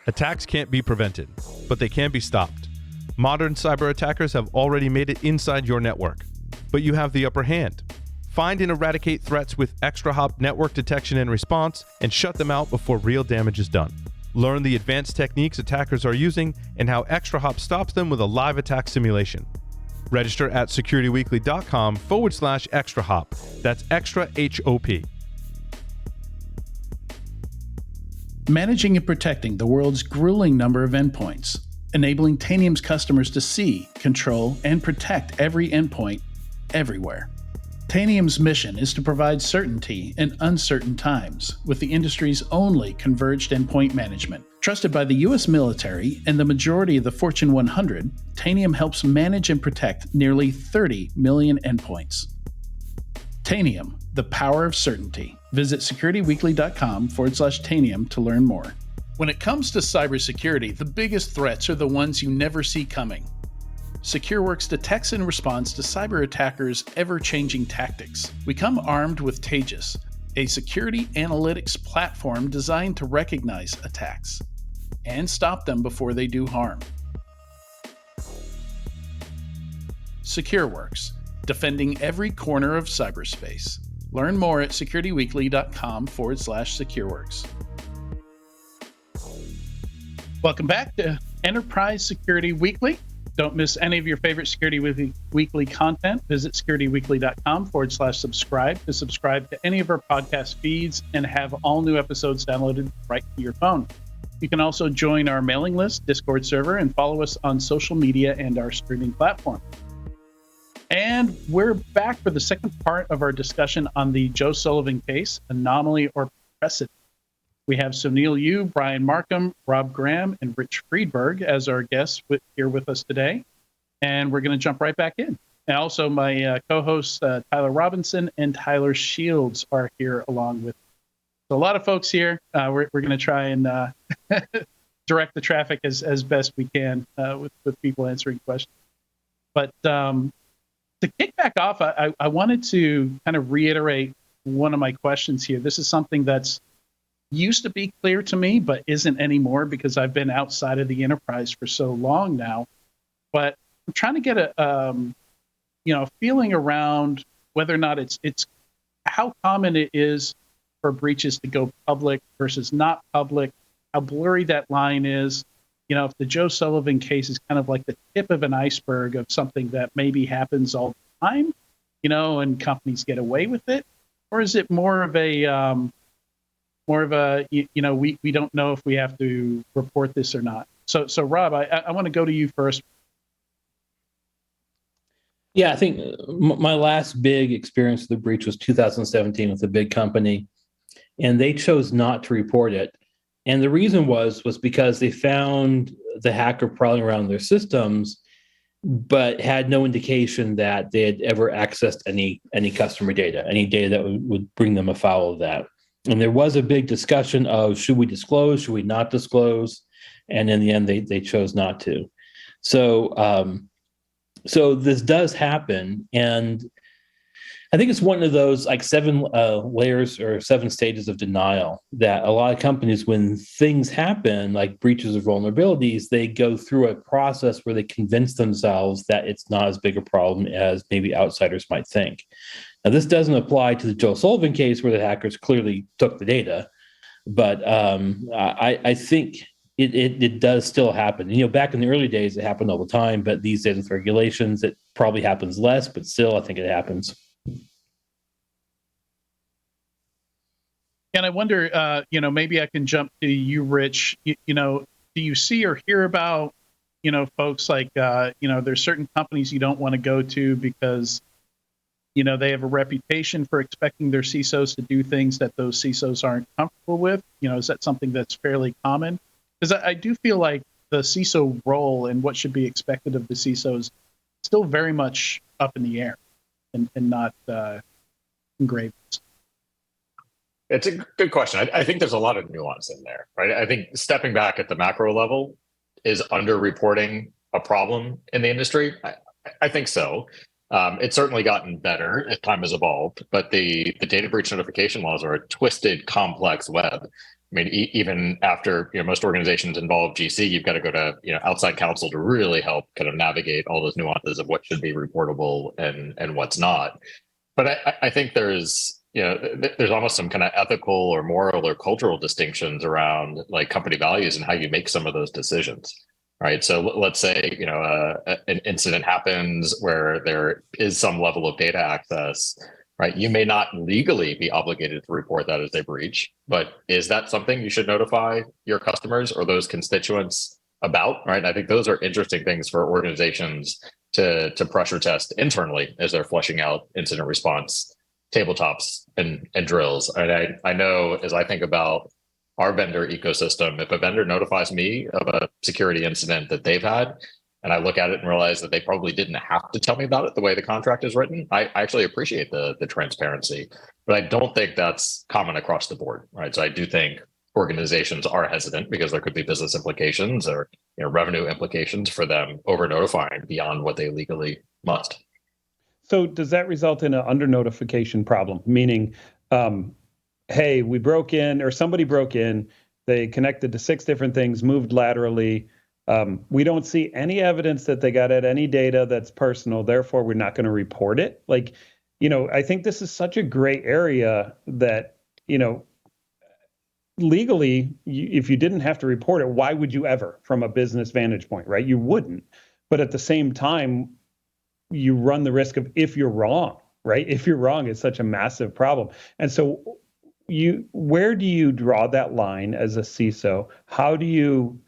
Attacks can't be prevented, but they can be stopped. Modern cyber attackers have already made it inside your network, but you have the upper hand. Find and eradicate threats with ExtraHop network detection and response, and shut them out before real damage is done. Learn the advanced techniques attackers are using and how ExtraHop stops them with a live attack simulation. Register at securityweekly.com/ExtraHop. That's extra HOP. Managing and protecting the world's grueling number of endpoints, enabling Tanium's customers to see, control, and protect every endpoint everywhere. Tanium's mission is to provide certainty in uncertain times with the industry's only converged endpoint management. Trusted by the U.S. military and the majority of the Fortune 100, Tanium helps manage and protect nearly 30 million endpoints. Tanium, the power of certainty. Visit securityweekly.com/Tanium to learn more. When it comes to cybersecurity, the biggest threats are the ones you never see coming. SecureWorks detects and responds to cyber attackers' ever-changing tactics. We come armed with Taegis, a security analytics platform designed to recognize attacks and stop them before they do harm. SecureWorks, defending every corner of cyberspace. Learn more at securityweekly.com/SecureWorks. Welcome back to Enterprise Security Weekly. Don't miss any of your favorite Security Weekly content. Visit securityweekly.com/subscribe to subscribe to any of our podcast feeds and have all new episodes downloaded right to your phone. You can also join our mailing list, Discord server, and follow us on social media and our streaming platform. And we're back for the second part of our discussion on the Joe Sullivan case, Anomaly or Precedent. We have Sounil Yu, Brian Markham, Rob Graham, and Rich Friedberg as our guests here with us today. And we're going to jump right back in. And also my co-hosts, Tyler Robinson and Tyler Shields are here along with me. So a lot of folks here. We're going to try and direct the traffic as best we can with people answering questions. But to kick back off, I wanted to kind of reiterate one of my questions here. This is something that's used to be clear to me, but isn't anymore because I've been outside of the enterprise for so long now. But I'm trying to get a feeling around whether or not it's how common it is for breaches to go public versus not public, how blurry that line is. You know, if the Joe Sullivan case is kind of like the tip of an iceberg of something that maybe happens all the time, and companies get away with it, or is it more of a we don't know if we have to report this or not. So Rob, I want to go to you first. Yeah, I think my last big experience with the breach was 2017 with a big company, and they chose not to report it. And the reason was because they found the hacker prowling around their systems, but had no indication that they had ever accessed any customer data, any data that would bring them afoul of that. And there was a big discussion of should we disclose, should we not disclose? And in the end, they chose not to. So this does happen. And I think it's one of those like 7 layers or 7 stages of denial that a lot of companies, when things happen, like breaches or vulnerabilities, they go through a process where they convince themselves that it's not as big a problem as maybe outsiders might think. Now, this doesn't apply to the Joe Sullivan case where the hackers clearly took the data, but I think it does still happen. Back in the early days, it happened all the time, but these days with regulations, it probably happens less, but still, I think it happens. And I wonder, maybe I can jump to you, Rich. Do you see or hear about, folks like, there's certain companies you don't want to go to because they have a reputation for expecting their CISOs to do things that those CISOs aren't comfortable with. Is that something that's fairly common? Because I do feel like the CISO role and what should be expected of the CISOs is still very much up in the air and not engraved. It's a good question. I think there's a lot of nuance in there, right? I think stepping back at the macro level is under-reporting a problem in the industry. I think so. It's certainly gotten better as time has evolved, but the data breach notification laws are a twisted, complex web mean, even after, most organizations involve GC, you've got to go to, outside counsel to really help kind of navigate all those nuances of what should be reportable and what's not. But I think there's, there's almost some kind of ethical or moral or cultural distinctions around like company values and how you make some of those decisions. Right. So let's say, an incident happens where there is some level of data access, right? You may not legally be obligated to report that as a breach, but is that something you should notify your customers or those constituents about? Right. And I think those are interesting things for organizations to pressure test internally as they're fleshing out incident response tabletops and drills. And I know as I think about our vendor ecosystem, if a vendor notifies me of a security incident that they've had, and I look at it and realize that they probably didn't have to tell me about it the way the contract is written, I actually appreciate the transparency, but I don't think that's common across the board, right? So I do think organizations are hesitant because there could be business implications or revenue implications for them over notifying beyond what they legally must. So does that result in an under notification problem? Meaning, hey, we broke in, or somebody broke in, they connected to 6 different things, moved laterally. We don't see any evidence that they got at any data that's personal. Therefore, we're not going to report it. Like, I think this is such a gray area that, legally, if you didn't have to report it, why would you ever, from a business vantage point, right? You wouldn't. But at the same time, you run the risk of, if you're wrong, right? If you're wrong, it's such a massive problem. And so where do you draw that line as a CISO? How do you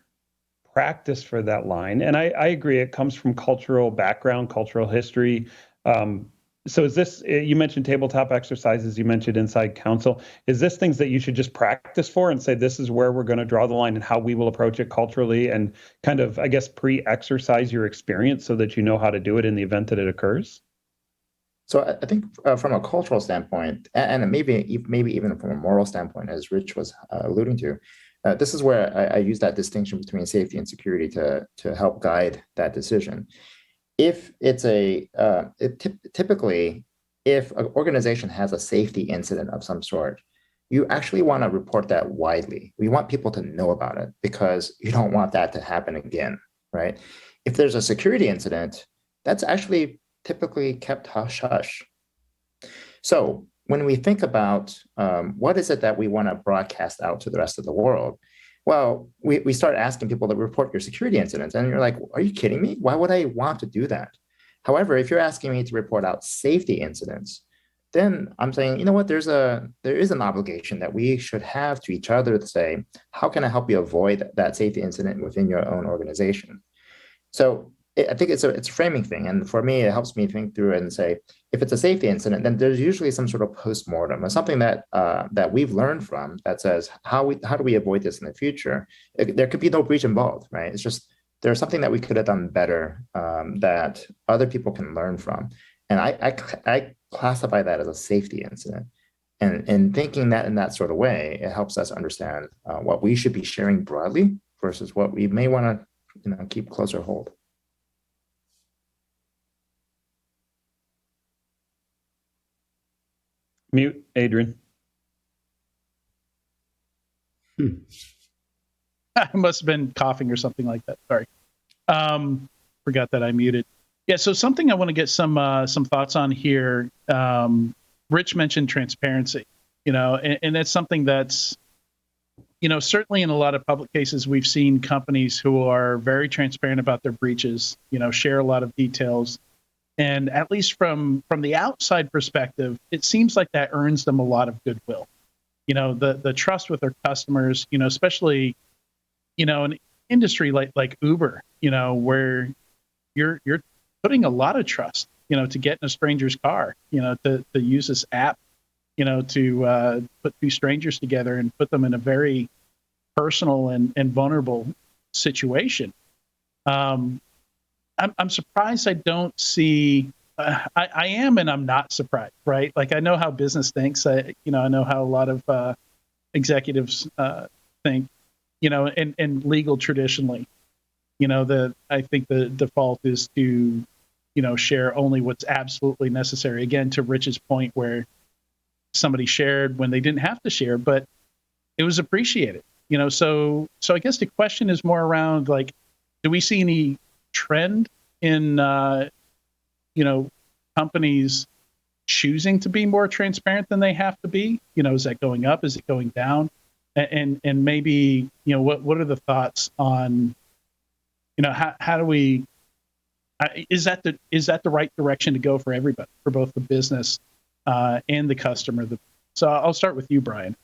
practice for that line? And I agree, it comes from cultural background, cultural history. So is this, you mentioned tabletop exercises, you mentioned inside counsel. Is this things that you should just practice for and say, this is where we're going to draw the line and how we will approach it culturally, and kind of, I guess, pre-exercise your experience so that you know how to do it in the event that it occurs? So I think from a cultural standpoint, and maybe even from a moral standpoint, as Rich was alluding to, this is where I use that distinction between safety and security to help guide that decision. If it's typically, if an organization has a safety incident of some sort, you actually want to report that widely. We want people to know about it because you don't want that to happen again, right? If there's a security incident, that's actually typically kept hush-hush. So when we think about what is it that we want to broadcast out to the rest of the world, well, we start asking people to report your security incidents, and you're like, are you kidding me? Why would I want to do that? However, if you're asking me to report out safety incidents, then I'm saying, you know what, there is an obligation that we should have to each other to say, how can I help you avoid that safety incident within your own organization? So I think it's a framing thing. And for me, it helps me think through and say, if it's a safety incident, then there's usually some sort of post-mortem or something that we've learned from that says, how do we avoid this in the future? There could be no breach involved, right? It's just, there's something that we could have done better that other people can learn from. And I classify that as a safety incident. And in thinking that in that sort of way, it helps us understand what we should be sharing broadly versus what we may want to keep closer hold. Mute, Adrian. I must have been coughing or something like that. Sorry. Forgot that I muted. Yeah, so something I want to get some thoughts on here. Rich mentioned transparency, and that's something that's, certainly in a lot of public cases, we've seen companies who are very transparent about their breaches, share a lot of details. And at least from the outside perspective, it seems like that earns them a lot of goodwill. The trust with their customers, especially, an industry like Uber, where you're putting a lot of trust, to get in a stranger's car, to use this app, to put 2 strangers together and put them in a very personal and vulnerable situation. I'm surprised I don't see. I am, and I'm not surprised, right? Like, I know how business thinks. I know how a lot of executives think, and legal traditionally. I think the default is to, share only what's absolutely necessary. Again, to Rich's point, where somebody shared when they didn't have to share, but it was appreciated. So I guess the question is more around like, do we see any trend in companies choosing to be more transparent than they have to be? Is that going up? Is it going down? And maybe what are the thoughts on how do we is that the right direction to go for everybody, for both the business and the customer? So I'll start with you, Brian.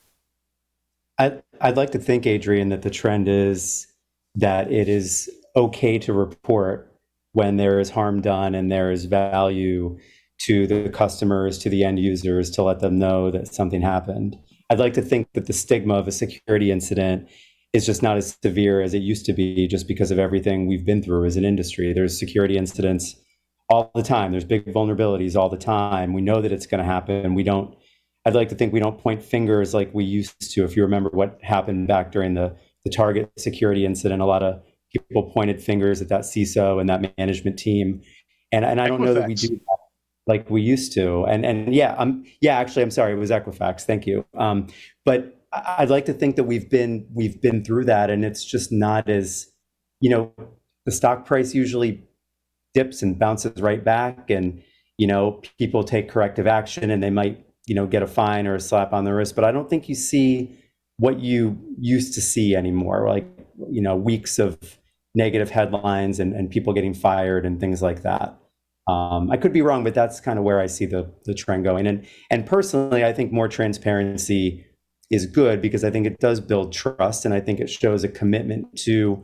I'd like to think, Adrian, that the trend is that it is okay to report when there is harm done and there is value to the customers, to the end users, to let them know that something happened. I'd like to think that the stigma of a security incident is just not as severe as it used to be, just because of everything we've been through as an industry. There's security incidents all the time. There's big vulnerabilities all the time. We know that it's going to happen. I'd like to think we don't point fingers like we used to. If you remember what happened back during the Target security incident, a lot of people pointed fingers at that CISO and that management team. And I don't know that we do that like we used to. Actually, I'm sorry, it was Equifax. Thank you. But I'd like to think that we've been through that, and it's just not as, the stock price usually dips and bounces right back, and people take corrective action, and they might get a fine or a slap on the wrist. But I don't think you see what you used to see anymore, like weeks of negative headlines and people getting fired and things like that. I could be wrong, but that's kind of where I see the trend going. And personally, I think more transparency is good, because I think it does build trust, and I think it shows a commitment to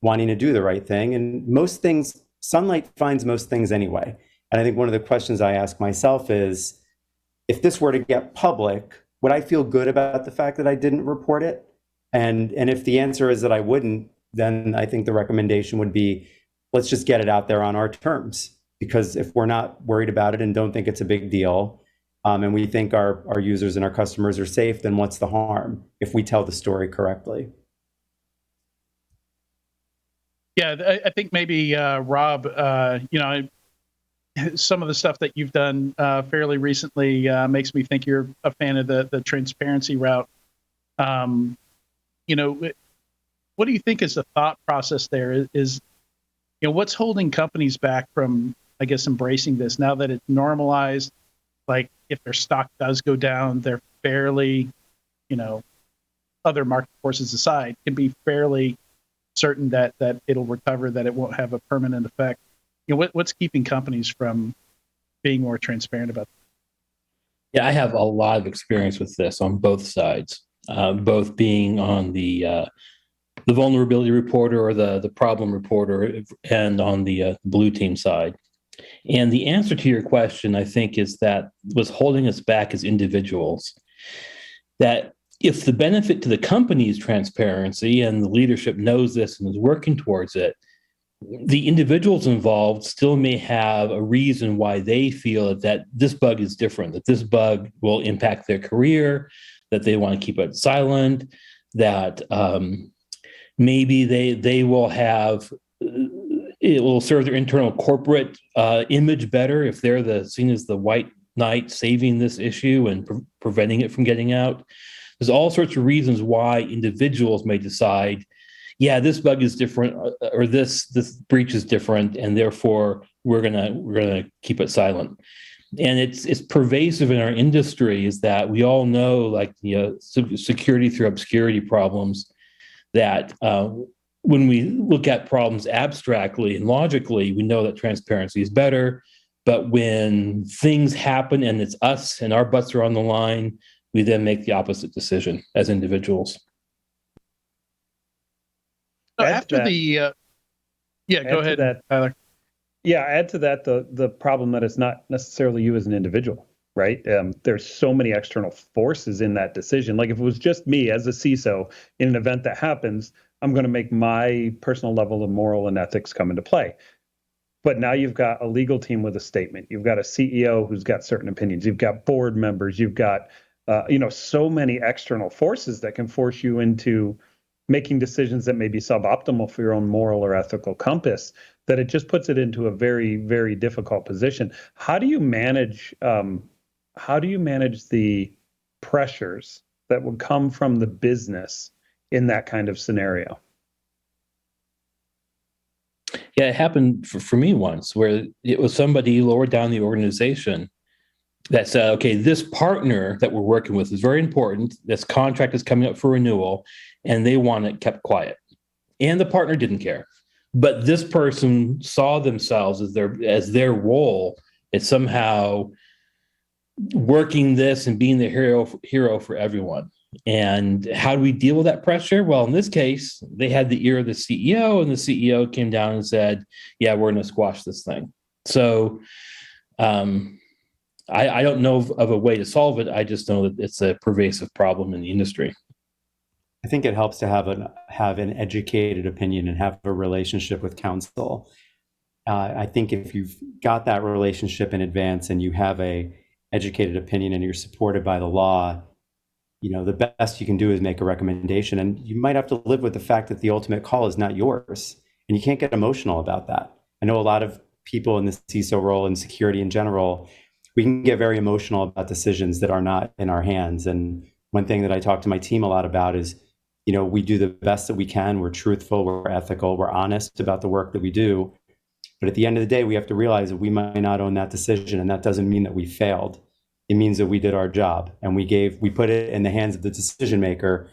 wanting to do the right thing. And most things, sunlight finds most things anyway. And I think one of the questions I ask myself is, if this were to get public, would I feel good about the fact that I didn't report it? And if the answer is that I wouldn't, then I think the recommendation would be, let's just get it out there on our terms. Because if we're not worried about it and don't think it's a big deal, and we think our users and our customers are safe, then what's the harm if we tell the story correctly? Yeah, I think maybe Rob, some of the stuff that you've done fairly recently makes me think you're a fan of the transparency route. What do you think is the thought process there? Is what's holding companies back from, I guess, embracing this now that it's normalized? Like, if their stock does go down, they're fairly, other market forces aside, can be fairly certain that it'll recover, that it won't have a permanent effect. What's keeping companies from being more transparent about that? Yeah, I have a lot of experience with this on both sides, both being on the vulnerability reporter or the problem reporter, and on the blue team side. And the answer to your question, I think, is that what's holding us back as individuals, that if the benefit to the company is transparency and the leadership knows this and is working towards it, the individuals involved still may have a reason why they feel that this bug is different, that this bug will impact their career, that they want to keep it silent, that maybe they will have, it will serve their internal corporate image better if they're seen as the white knight saving this issue and preventing it from getting out. There's all sorts of reasons why individuals may decide, yeah, this bug is different, or this breach is different, and therefore we're gonna keep it silent. And it's pervasive in our industry, is that we all know, like, security through obscurity problems, that when we look at problems abstractly and logically, we know that transparency is better. But when things happen and it's us and our butts are on the line, we then make the opposite decision as individuals. So after go ahead, Tyler. Yeah, add to that the problem that it's not necessarily you as an individual, right? There's so many external forces in that decision. Like, if it was just me as a CISO in an event that happens, I'm going to make my personal level of moral and ethics come into play. But now you've got a legal team with a statement. You've got a CEO who's got certain opinions. You've got board members. You've got so many external forces that can force you into making decisions that may be suboptimal for your own moral or ethical compass, that it just puts it into a very, very difficult position. How do you manage the pressures that would come from the business in that kind of scenario? Yeah, it happened for me once where it was somebody lower down the organization that said, okay, this partner that we're working with is very important. This contract is coming up for renewal, and they want it kept quiet. And the partner didn't care. But this person saw themselves as their role is somehow working this and being the hero for everyone. And how do we deal with that pressure? Well, in this case, they had the ear of the CEO, and the CEO came down and said, yeah, we're going to squash this thing. So I don't know of a way to solve it. I just know that it's a pervasive problem in the industry. I think it helps to have an educated opinion and have a relationship with counsel. I think if you've got that relationship in advance and you have a educated opinion and you're supported by the law, the best you can do is make a recommendation. And you might have to live with the fact that the ultimate call is not yours. And you can't get emotional about that. I know a lot of people in the CISO role and security in general, we can get very emotional about decisions that are not in our hands. And one thing that I talk to my team a lot about is, we do the best that we can. We're truthful, we're ethical, we're honest about the work that we do. But at the end of the day, we have to realize that we might not own that decision. And that doesn't mean that we failed. It means that we did our job and we put it in the hands of the decision maker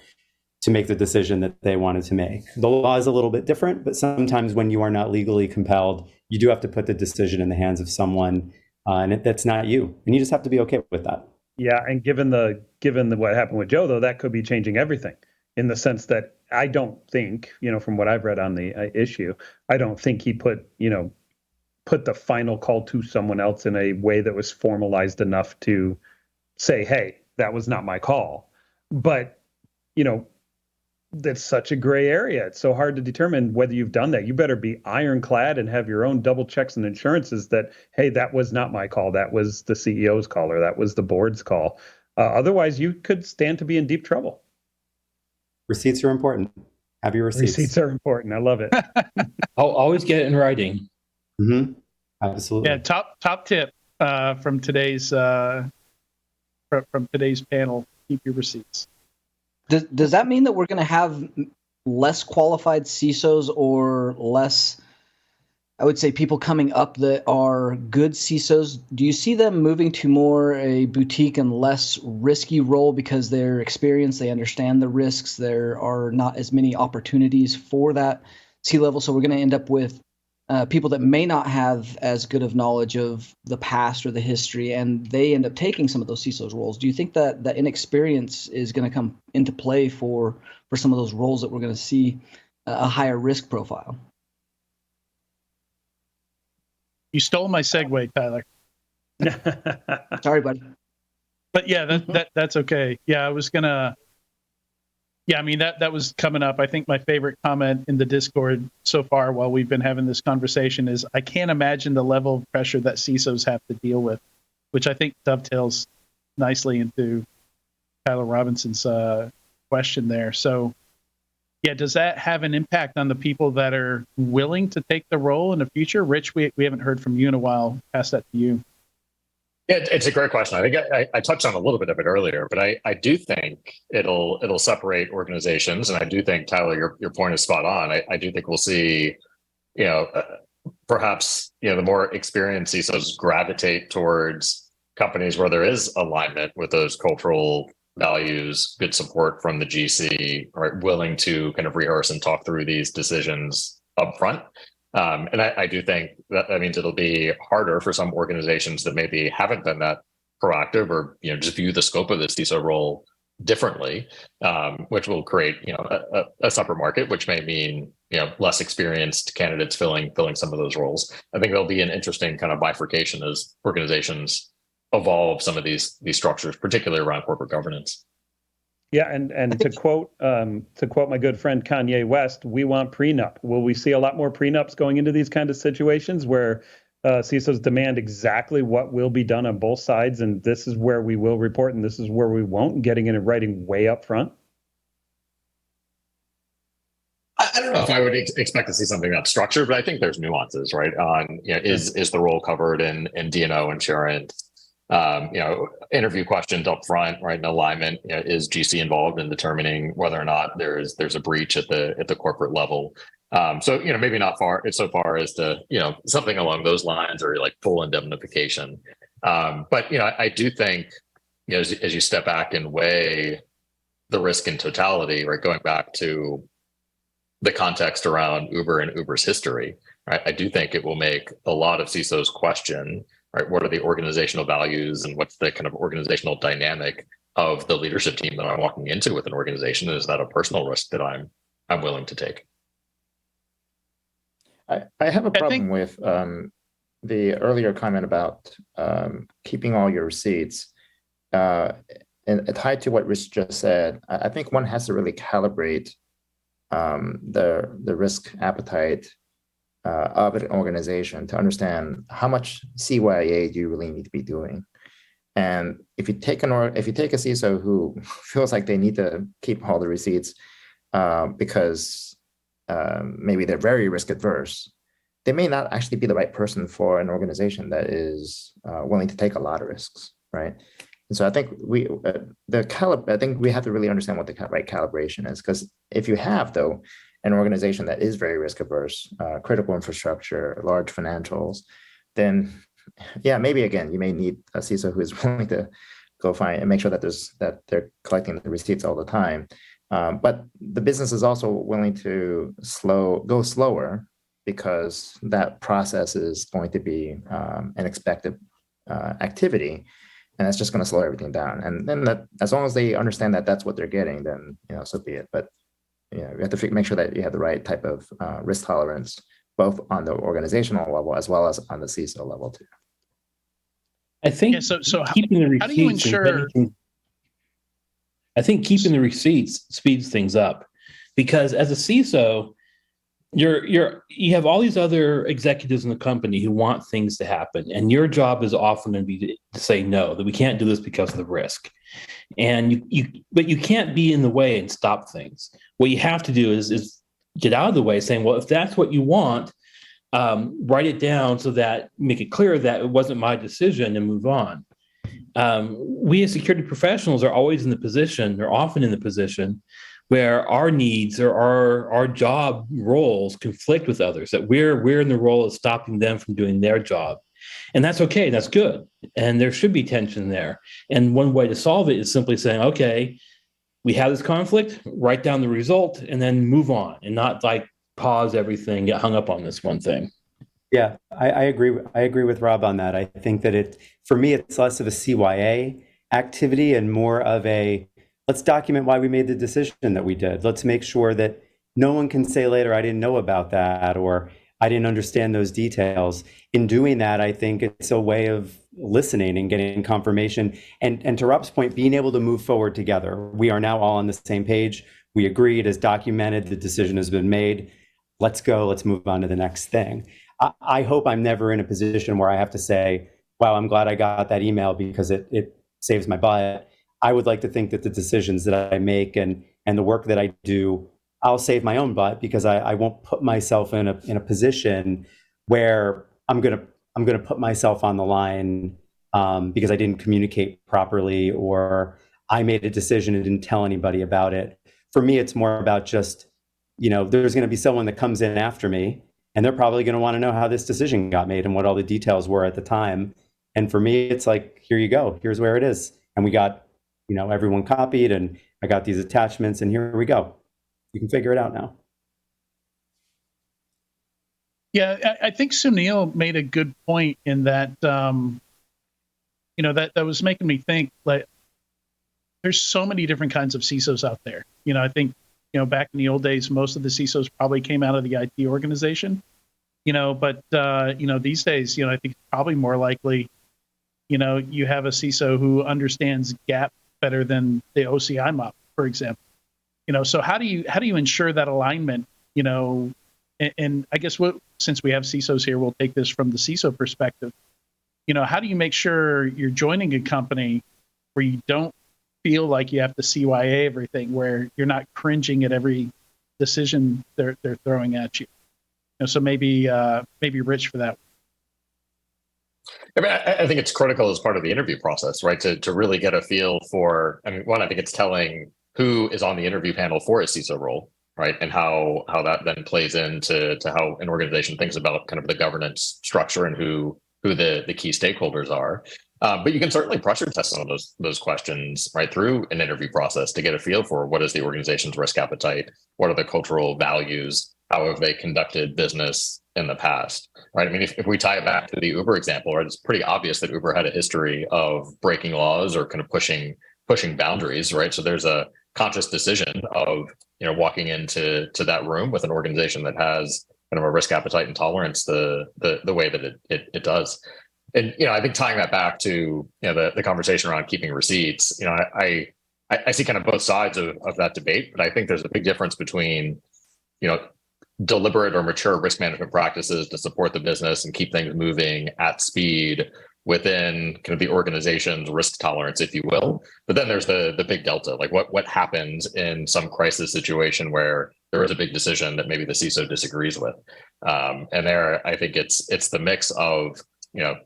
to make the decision that they wanted to make. The law is a little bit different, but sometimes when you are not legally compelled, you do have to put the decision in the hands of someone, and that's not you. And you just have to be okay with that. Yeah, and given what happened with Joe, though, that could be changing everything in the sense that I don't think, from what I've read on the issue, I don't think he put the final call to someone else in a way that was formalized enough to say, hey, that was not my call. But, that's such a gray area. It's so hard to determine whether you've done that. You better be ironclad and have your own double checks and insurances that, hey, that was not my call. That was the CEO's call, or that was the board's call. Otherwise, you could stand to be in deep trouble. Receipts are important. Have your receipts. Receipts are important. I love it. I'll always get it in writing. Mm-hmm. Absolutely. Yeah. Top tip from today's panel: keep your receipts. Does that mean that we're going to have less qualified CISOs or less, I would say, people coming up that are good CISOs? Do you see them moving to more a boutique and less risky role because they're experienced, they understand the risks, there are not as many opportunities for that C-level? So we're going to end up with people that may not have as good of knowledge of the past or the history, and they end up taking some of those CISOs roles. Do you think that inexperience is going to come into play for some of those roles that we're going to see a higher risk profile? You stole my segue, Tyler. Sorry, buddy. But yeah, that's okay. Yeah, I was gonna. Yeah, I mean that was coming up. I think my favorite comment in the Discord so far while we've been having this conversation is, I can't imagine the level of pressure that CISOs have to deal with, which I think dovetails nicely into Tyler Robinson's question there. So, yeah, does that have an impact on the people that are willing to take the role in the future? Rich, we haven't heard from you in a while. Pass that to you. Yeah, it's a great question. I think I touched on a little bit of it earlier, but I do think it'll separate organizations, and I do think, Tyler, your point is spot on. I do think we'll see, perhaps the more experienced CISOs gravitate towards companies where there is alignment with those cultural values, good support from the GC, right, willing to kind of rehearse and talk through these decisions up front. And I do think that means it'll be harder for some organizations that maybe haven't been that proactive, or just view the scope of this CISO role differently, which will create a separate market, which may mean less experienced candidates filling some of those roles. I think there'll be an interesting kind of bifurcation as organizations evolve some of these structures, particularly around corporate governance. Yeah, and to quote my good friend Kanye West, we want prenup. Will we see a lot more prenups going into these kind of situations where CISOs demand exactly what will be done on both sides, and this is where we will report and this is where we won't, getting in and writing way up front? I don't know if I would expect to see something that's structured, but I think there's nuances, right? On is the role covered in D&O insurance? interview questions up front, right? In alignment, is GC involved in determining whether or not there's a breach at the corporate level? So maybe not so far as to something along those lines, or like full indemnification. But I do think as you step back and weigh the risk in totality, right? Going back to the context around Uber and Uber's history, right? I do think it will make a lot of CISOs question, right? What are the organizational values and what's the kind of organizational dynamic of the leadership team that I'm walking into with an organization? Is that a personal risk that I'm willing to take? I have a problem with the earlier comment about keeping all your receipts. And tied to what Rich just said, I think one has to really calibrate the risk appetite of an organization to understand how much CYA do you really need to be doing. And if you take a CISO who feels like they need to keep all the receipts because maybe they're very risk adverse, they may not actually be the right person for an organization that is willing to take a lot of risks, right? And so I think we have to really understand what the right calibration is, because if you have, though, an organization that is very risk averse, critical infrastructure, large financials, then yeah, maybe again you may need a CISO who is willing to go find and make sure that they're collecting the receipts all the time. But the business is also willing to go slower, because that process is going to be an expected activity, and it's just going to slow everything down. And then that, as long as they understand that that's what they're getting, then so be it. But you have to make sure that you have the right type of risk tolerance, both on the organizational level as well as on the CISO level too. I think keeping the receipts. How do you ensure? I think keeping the receipts speeds things up, because as a CISO, you have all these other executives in the company who want things to happen, and your job is often going to be to say no, that we can't do this because of the risk. And but you can't be in the way and stop things. What you have to do is get out of the way, saying, well, if that's what you want, write it down so that make it clear that it wasn't my decision, and move on. We as security professionals are always in the position, or often in the position, where our needs or our job roles conflict with others, that we're in the role of stopping them from doing their job. And that's okay, that's good. And there should be tension there. And one way to solve it is simply saying, okay, we have this conflict, write down the result, and then move on, and not like pause everything, get hung up on this one thing. Yeah, I agree. I agree with Rob on that. I think that for me, it's less of a CYA activity and more of a, let's document why we made the decision that we did. Let's make sure that no one can say later, I didn't know about that, or I didn't understand those details. In doing that, I think it's a way of listening and getting confirmation. And to Rob's point, being able to move forward together. We are now all on the same page. We agreed, as documented, the decision has been made. Let's go, let's move on to the next thing. I hope I'm never in a position where I have to say, wow, I'm glad I got that email because it saves my butt. I would like to think that the decisions that I make and the work that I do, I'll save my own butt, because I won't put myself in a position where I'm gonna put myself on the line because I didn't communicate properly, or I made a decision and didn't tell anybody about it. For me, it's more about just, there's going to be someone that comes in after me, and they're probably going to want to know how this decision got made and what all the details were at the time. And for me, it's like, here you go, here's where it is, and we got everyone copied, and I got these attachments, and here we go. You can figure it out now. Yeah, I think Sounil made a good point in that, that was making me think, like, there's so many different kinds of CISOs out there. I think, back in the old days, most of the CISOs probably came out of the IT organization, but, these days, I think it's probably more likely, you have a CISO who understands GAP better than the OCI mop, for example. So how do you ensure that alignment, and I guess since we have CISOs here, we'll take this from the CISO perspective. How do you make sure you're joining a company where you don't feel like you have to CYA everything, where you're not cringing at every decision they're throwing at you? So maybe Rich for that. I mean, I think it's critical as part of the interview process, right? To really get a feel for, I mean, one, I think it's telling who is on the interview panel for a CISO role, right? And how that then plays into how an organization thinks about kind of the governance structure and who the key stakeholders are. But you can certainly pressure test some of those questions right through an interview process to get a feel for what is the organization's risk appetite, what are the cultural values, how have they conducted business in the past, right? I mean, if we tie it back to the Uber example, right, it's pretty obvious that Uber had a history of breaking laws or kind of pushing boundaries, right? So there's a conscious decision of walking into that room with an organization that has kind of a risk appetite and tolerance the way that it does. And I think tying that back to the conversation around keeping receipts, I see kind of both sides of that debate, but I think there's a big difference between deliberate or mature risk management practices to support the business and keep things moving at speed within kind of the organization's risk tolerance, if you will. But then there's the big delta, like what happens in some crisis situation where there is a big decision that maybe the CISO disagrees with. And there, I think it's the mix of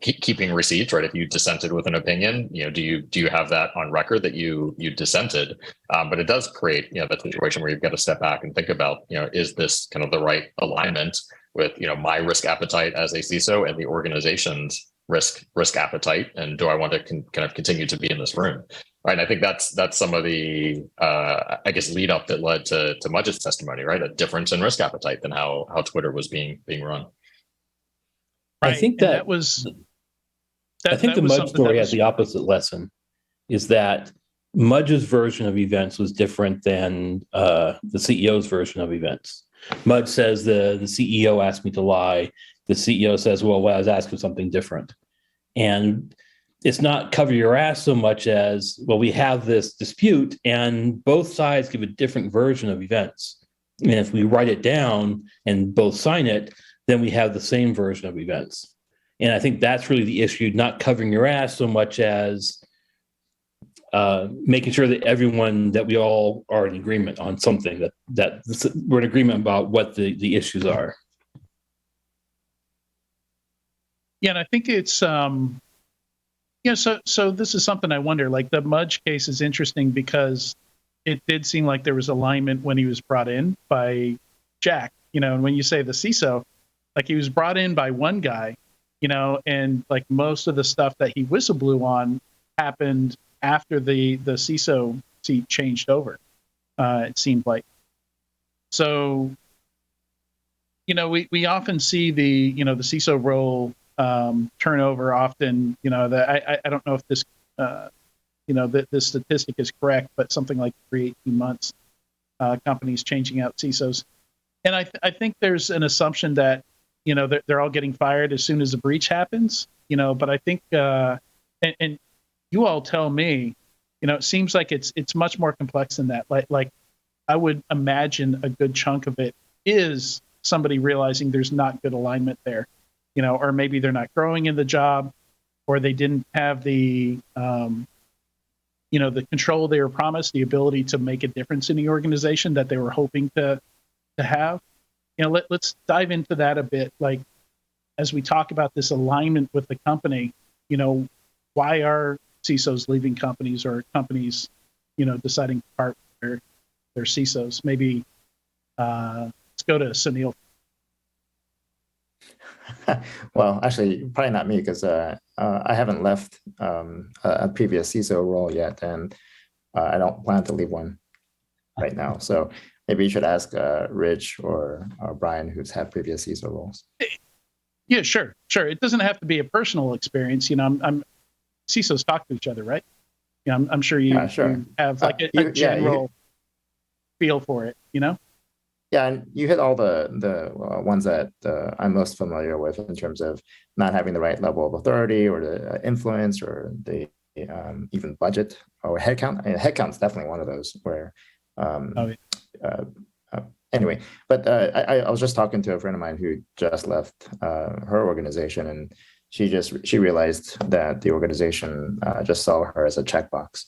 keeping receipts, right? If you dissented with an opinion, do you have that on record that you dissented? But it does create that situation where you've got to step back and think about is this kind of the right alignment with my risk appetite as a CISO and the organization's risk appetite, and do I want to kind of continue to be in this room? Right. And I think that's some of the I guess lead up that led to Mudge's testimony, right? A difference in risk appetite than how Twitter was being run. Right. I think that was. I think the Mudge story has the opposite lesson, is that Mudge's version of events was different than the CEO's version of events. Mudge says the CEO asked me to lie. The CEO says, well, I was asking something different. And it's not cover your ass so much as, well, we have this dispute and both sides give a different version of events. And if we write it down and both sign it, then we have the same version of events. And I think that's really the issue, not covering your ass so much as making sure that we all are in agreement on something, that we're in agreement about what the issues are. Yeah, and I think it's so this is something I wonder, like the Mudge case is interesting because it did seem like there was alignment when he was brought in by Jack, and when you say the CISO, like he was brought in by one guy, and like most of the stuff that he whistleblew on happened after the CISO seat changed over, it seemed like. So, we often see the CISO role turnover often, that I don't know if this, this statistic is correct, but something like every 18 months, companies changing out CISOs. And I think there's an assumption that, they're all getting fired as soon as a breach happens, but I think, and you all tell me, it seems like it's much more complex than that. Like I would imagine a good chunk of it is somebody realizing there's not good alignment there. Or maybe they're not growing in the job, or they didn't have the control they were promised, the ability to make a difference in the organization that they were hoping to have. Let's dive into that a bit. Like, as we talk about this alignment with the company, why are CISOs leaving companies, or companies, deciding to part with their CISOs? Maybe let's go to Sounil. Well, actually, probably not me, because I haven't left a previous CISO role yet, and I don't plan to leave one right now. So maybe you should ask Rich or Brian, who's had previous CISO roles. Yeah, sure. It doesn't have to be a personal experience. I'm CISOs talk to each other, right? I'm sure you, you have like a general feel for it. Yeah, and you hit all the ones that I'm most familiar with in terms of not having the right level of authority or the influence or the even budget or headcount. Headcount's definitely one of those where. Anyway, but I was just talking to a friend of mine who just left her organization, and she realized that the organization just saw her as a checkbox,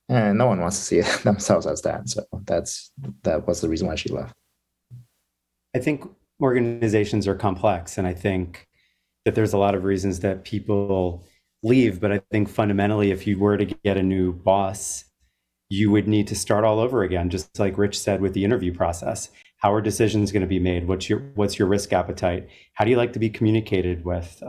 and no one wants to see themselves as that. So that was the reason why she left. I think organizations are complex, and I think that there's a lot of reasons that people leave. But I think fundamentally, if you were to get a new boss, you would need to start all over again, just like Rich said with the interview process. How are decisions going to be made? What's your risk appetite? How do you like to be communicated with?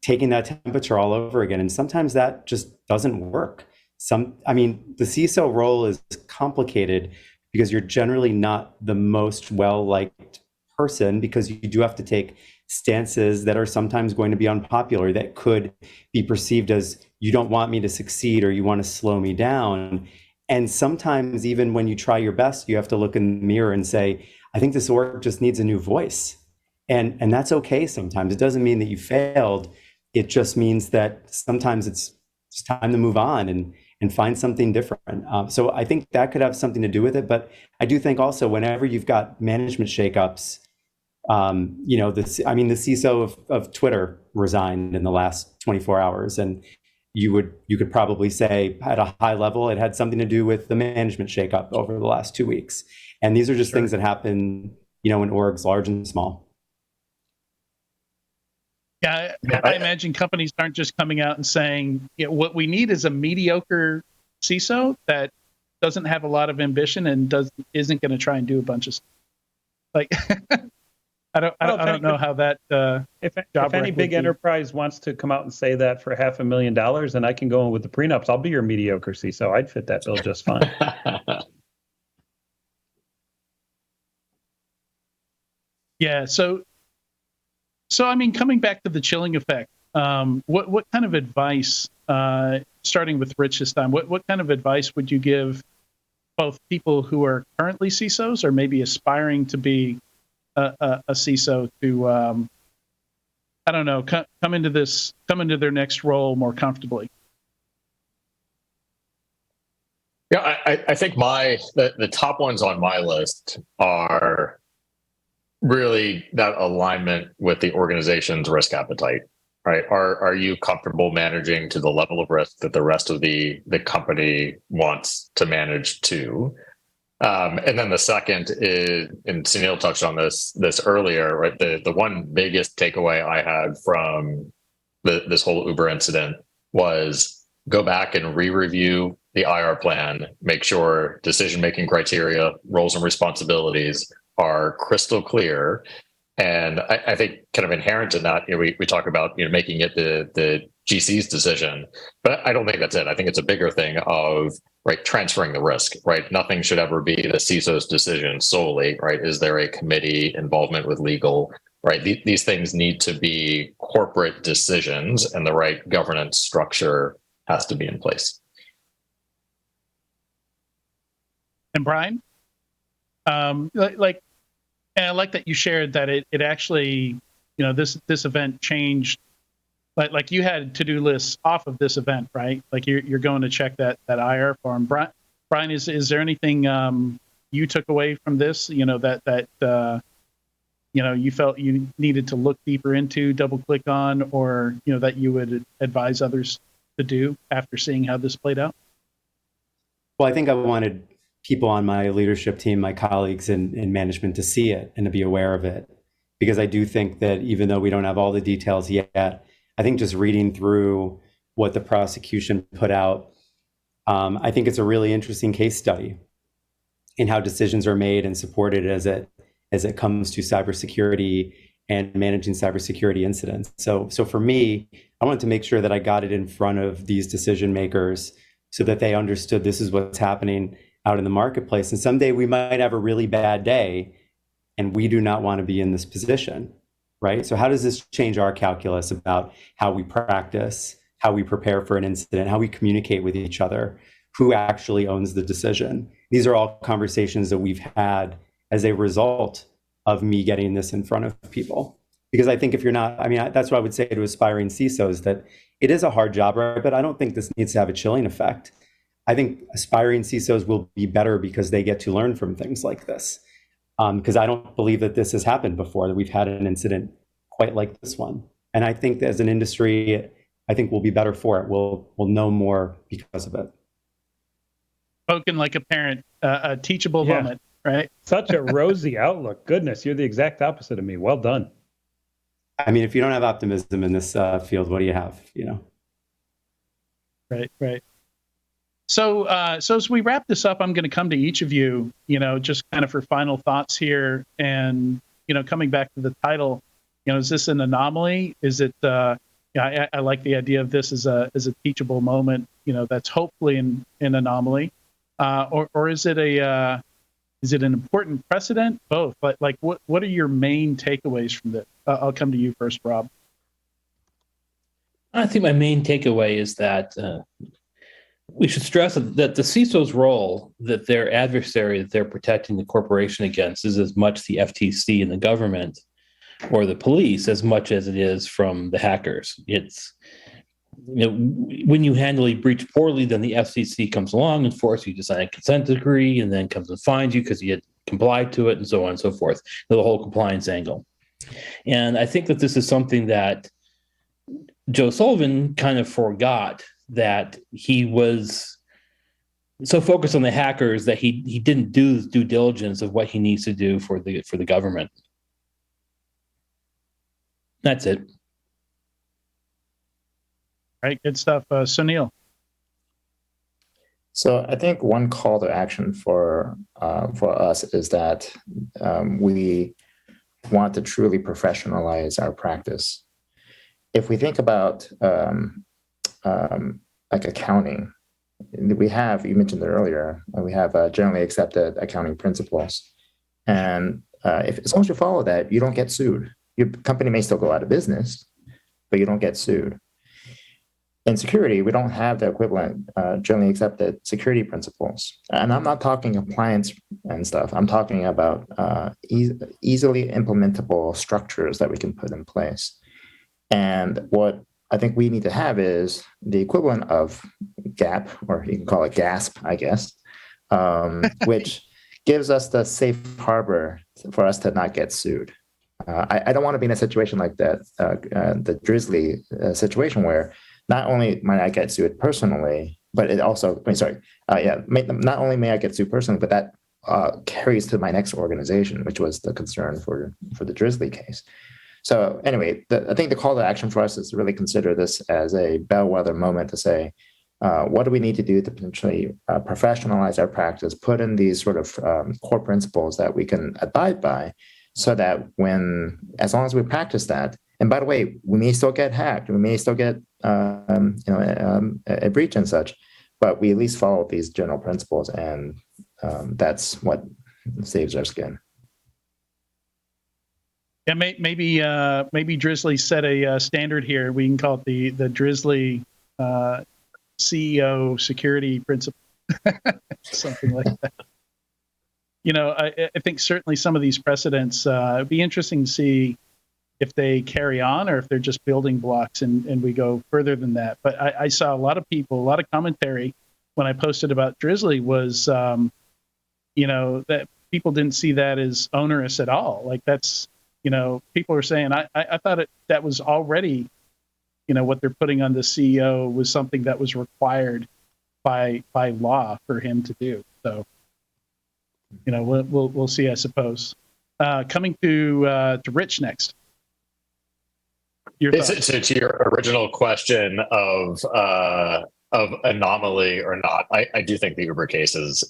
Taking that temperature all over again. And sometimes that just doesn't work. The CISO role is complicated because you're generally not the most well-liked person, because you do have to take stances that are sometimes going to be unpopular, that could be perceived as, you don't want me to succeed or you want to slow me down. And sometimes even when you try your best, you have to look in the mirror and say, I think this org just needs a new voice. And that's okay sometimes. It doesn't mean that you failed. It just means that sometimes it's time to move on and find something different. So I think that could have something to do with it. But I do think also, whenever you've got management shakeups, the CISO of Twitter resigned in the last 24 hours, and you could probably say at a high level it had something to do with the management shakeup over the last 2 weeks. And these are just things that happen, in orgs large and small. Yeah, I imagine companies aren't just coming out and saying, what we need is a mediocre CISO that doesn't have a lot of ambition and isn't going to try and do a bunch of stuff. Like, I don't know how that. If any big enterprise wants to come out and say that for $500,000, and I can go in with the prenups, I'll be your mediocre CISO. I'd fit that bill just fine. Yeah. So coming back to the chilling effect, what kind of advice, starting with Rich this time, what kind of advice would you give both people who are currently CISOs or maybe aspiring to be a CISO to, I don't know, come into their next role more comfortably? Yeah, I think the top ones on my list are really that alignment with the organization's risk appetite, right? Are you comfortable managing to the level of risk that the rest of the company wants to manage to? And then the second is, and Sounil touched on this earlier, right? The one biggest takeaway I had from this whole Uber incident was go back and re-review the IR plan, make sure decision-making criteria, roles and responsibilities are crystal clear. And I think kind of inherent in that, we talk about making it the GC's decision, but I don't think that's it. I think it's a bigger thing of transferring the risk, right? Nothing should ever be the CISO's decision solely, right? Is there a committee involvement with legal, right? These things need to be corporate decisions, and the right governance structure has to be in place. And Brian, and I like that you shared that it actually, this event changed. Like you had to-do lists off of this event, right? Like you're going to check that IR form. Brian, is there anything you took away from this? That you felt you needed to look deeper into, double click on, or that you would advise others to do after seeing how this played out? Well, I think I wanted people on my leadership team, my colleagues in management, to see it and to be aware of it, because I do think that even though we don't have all the details yet, I think just reading through what the prosecution put out, I think it's a really interesting case study in how decisions are made and supported as it comes to cybersecurity and managing cybersecurity incidents. So for me, I wanted to make sure that I got it in front of these decision makers so that they understood this is what's happening out in the marketplace. And someday we might have a really bad day, and we do not want to be in this position, right? So how does this change our calculus about how we practice, how we prepare for an incident, how we communicate with each other, who actually owns the decision? These are all conversations that we've had as a result of me getting this in front of people. Because I think if you're not, that's what I would say to aspiring CISOs, that it is a hard job, right? But I don't think this needs to have a chilling effect. I think aspiring CISOs will be better because they get to learn from things like this. Because I don't believe that this has happened before, that we've had an incident quite like this one. And I think that as an industry, I think we'll be better for it. We'll know more because of it. Spoken like a parent, a teachable moment, right? Such a rosy outlook. Goodness, you're the exact opposite of me. Well done. I mean, if you don't have optimism in this field, what do you have? Right. So, as we wrap this up, I'm going to come to each of you, just kind of for final thoughts here, and coming back to the title, is this an anomaly? Is it? I like the idea of this as a teachable moment, that's hopefully an anomaly, or is it an important precedent? Both. Like what are your main takeaways from this? I'll come to you first, Rob. I think my main takeaway is that we should stress that the CISO's role, that their adversary that they're protecting the corporation against, is as much the FTC and the government or the police as much as it is from the hackers. It's, when you handle a breach poorly, then the FCC comes along and forces you to sign a consent decree, and then comes and fines you because you had complied to it, and so on and so forth. The whole compliance angle. And I think that this is something that Joe Sullivan kind of forgot, that he was so focused on the hackers that he didn't do the due diligence of what he needs to do for the government. That's it. All right, good stuff. Sounil. So I think one call to action for us is that we want to truly professionalize our practice. If we think about like accounting, we have, you mentioned it earlier, we have generally accepted accounting principles. And as long as you follow that, you don't get sued. Your company may still go out of business, but you don't get sued. In security, we don't have the equivalent generally accepted security principles. And I'm not talking compliance and stuff. I'm talking about easily implementable structures that we can put in place. And what I think we need to have is the equivalent of GAP, or you can call it GASP, I guess, which gives us the safe harbor for us to not get sued. I don't want to be in a situation like that, the Drizzly situation, where not only might I get sued personally, but it also, not only may I get sued personally, but that carries to my next organization, which was the concern for the Drizzly case. So anyway, I think the call to action for us is to really consider this as a bellwether moment to say, what do we need to do to potentially professionalize our practice, put in these sort of core principles that we can abide by, so that as long as we practice that, and by the way, we may still get hacked, we may still get a breach and such, but we at least follow these general principles, and that's what saves our skin. Yeah, maybe Drizzly set a standard here. We can call it the Drizzly CEO security principle, something like that. I think certainly some of these precedents, it'd be interesting to see if they carry on or if they're just building blocks and we go further than that. But I saw a lot of people, a lot of commentary when I posted about Drizzly was, that people didn't see that as onerous at all. Like that's, people are saying, I thought that was already, what they're putting on the CEO was something that was required by law for him to do. So, we'll see, I suppose. Coming to Rich next. So to your original question of anomaly or not, I do think the Uber case is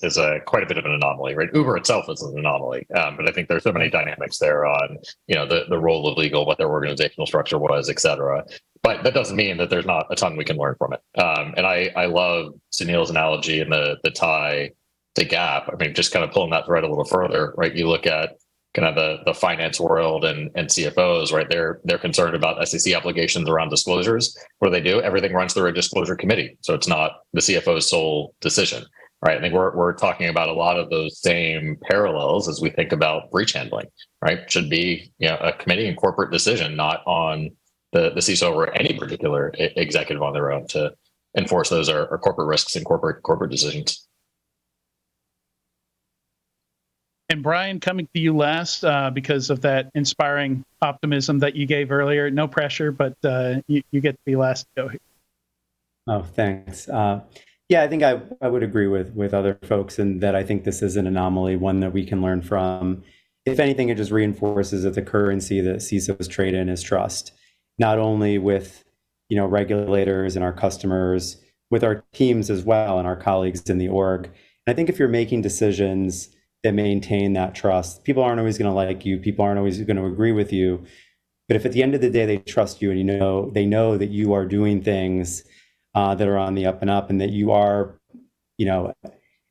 quite a bit of an anomaly, right? Uber itself is an anomaly, but I think there's so many dynamics there on the role of legal, what their organizational structure was, et cetera. But that doesn't mean that there's not a ton we can learn from it. And I love Sounil's analogy and the tie to Gap. I mean, just kind of pulling that thread a little further, right? You look at kind of the finance world and CFOs, right? They're concerned about SEC obligations around disclosures. What do? Everything runs through a disclosure committee. So it's not the CFO's sole decision, right? I think we're talking about a lot of those same parallels as we think about breach handling, right? Should be, a committee and corporate decision, not on the CISO or any particular executive on their own to enforce those are corporate risks and corporate decisions. And Brian, coming to you last because of that inspiring optimism that you gave earlier. No pressure, but you get to be last to go here. Oh, thanks. Yeah, I think I would agree with other folks in that I think this is an anomaly, one that we can learn from. if anything, it just reinforces that the currency that CISOs trade in is trust, not only with regulators and our customers, with our teams as well and our colleagues in the org. And I think if you're making decisions that maintain that trust, people aren't always going to like you, people aren't always going to agree with you. But if at the end of the day they trust you and they know that you are doing things that are on the up and up, and that you are,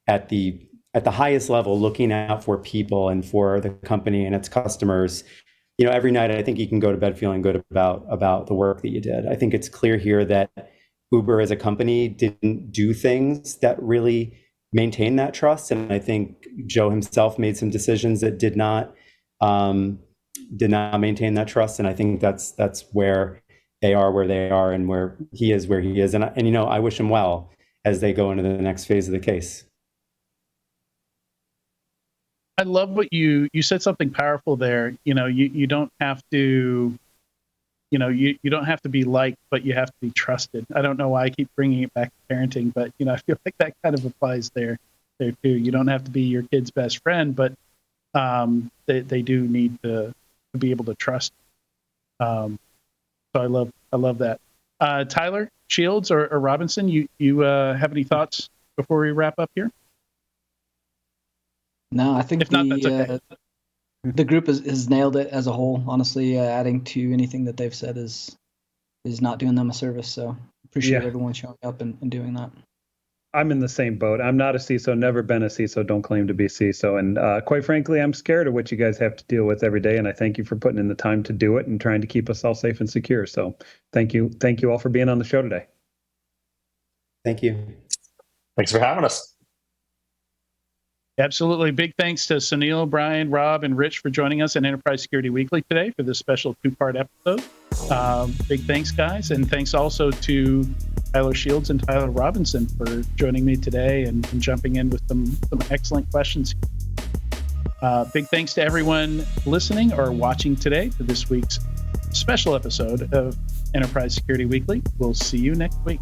at the highest level looking out for people and for the company and its customers, every night I think you can go to bed feeling good about the work that you did. I think it's clear here that Uber as a company didn't do things that really maintain that trust, and I think Joe himself made some decisions that did not maintain that trust. And I think that's where they are where they are, and where he is where he is. And I wish him well as they go into the next phase of the case. I love what you said, something powerful there. You don't have to, you don't have to be liked, but you have to be trusted. I don't know why I keep bringing it back to parenting, but I feel like that kind of applies there too. You don't have to be your kid's best friend, but they do need to be able to trust. So I love that. Tyler, Shields, or Robinson, you have any thoughts before we wrap up here? No, I think if not, that's okay. The group has nailed it as a whole. Honestly, adding to anything that they've said is not doing them a service. So appreciate everyone showing up and doing that. I'm in the same boat. I'm not a CISO, never been a CISO, don't claim to be CISO. And quite frankly, I'm scared of what you guys have to deal with every day. And I thank you for putting in the time to do it and trying to keep us all safe and secure. So thank you. Thank you all for being on the show today. Thank you. Thanks for having us. Absolutely. Big thanks to Sounil, Brian, Rob, and Rich for joining us on Enterprise Security Weekly today for this special 2-part episode. Big thanks, guys. And thanks also to Tyler Shields and Tyler Robinson for joining me today and jumping in with some excellent questions. Big thanks to everyone listening or watching today for this week's special episode of Enterprise Security Weekly. We'll see you next week.